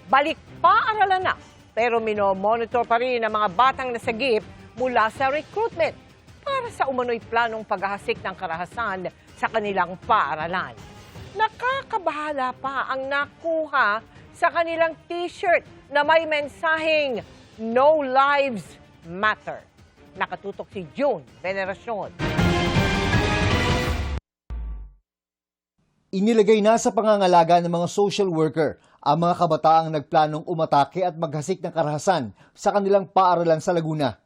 Balik paaralan na, pero minomonitor pa rin ang mga batang nasagip mula sa recruitment para sa umano'y planong paghahasik ng karahasan sa kanilang paaralan. Nakakabahala pa ang nakuha sa kanilang t-shirt na may mensaheng No Lives Matter. Nakatutok si June Veneracion. Inilagay na sa pangangalaga ng mga social worker ang mga kabataang nagplanong umatake at maghasik ng karahasan sa kanilang paaralan sa Laguna.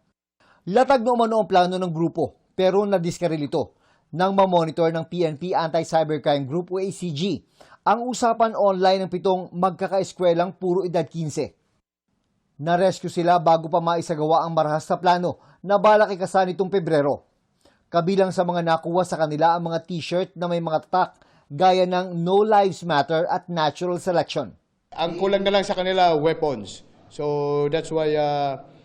Latag na umano ang plano ng grupo pero nadiskaril ito nang mamonitor ng PNP Anti-Cybercrime Group o ACG ang usapan online ng 7 magkakaeskwelang puro edad 15. Na-rescue sila bago pa maisagawa ang marahas na plano na balak ikasan nitong Pebrero. Kabilang sa mga nakuha sa kanila ang mga t-shirt na may mga tatak gaya ng No Lives Matter at Natural Selection. Ang kulang na lang sa kanila, weapons. So that's why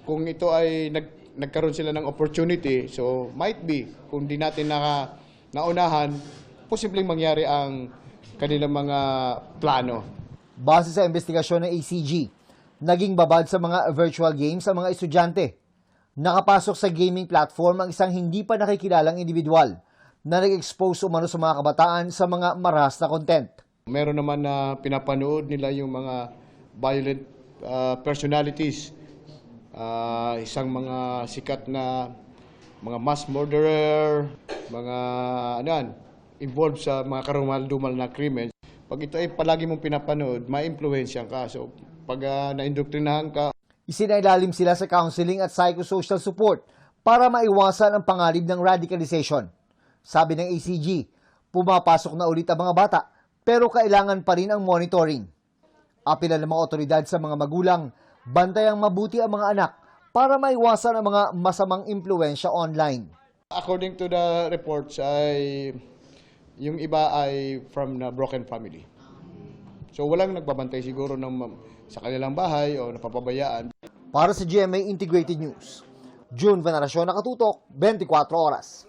kung ito ay nagkaroon sila ng opportunity, so might be, kung di natin naunahan, posibleng mangyari ang kanilang mga plano. Base sa investigasyon ng ACG, naging babad sa mga virtual games ang mga estudyante. Nakapasok sa gaming platform ang isang hindi pa nakikilalang individual na nag-expose umano sa mga kabataan sa mga marahas na content. Meron naman na pinapanood nila yung mga violent personalities, isang mga sikat na mga mass murderer, mga involved sa mga karumal-dumal na krimen. Pag ito ay palagi mong pinapanood, ma-influensyan ka. So pag naindoktrinahan ka, Isinailalim sila sa counseling at psychosocial support para maiwasan ang panganib ng radicalization. Sabi ng ACG, pumapasok na ulit ang mga bata pero kailangan pa rin ang monitoring. Apela ng mga otoridad sa mga magulang, bantayang mabuti ang mga anak para maiwasan ang mga masamang impluensya online. according to the reports, ay yung iba ay from na broken family. So walang nagbabantay siguro sa kanilang bahay o napapabayaan. Para sa GMA Integrated News, June Veneracion, nakatutok, 24 oras.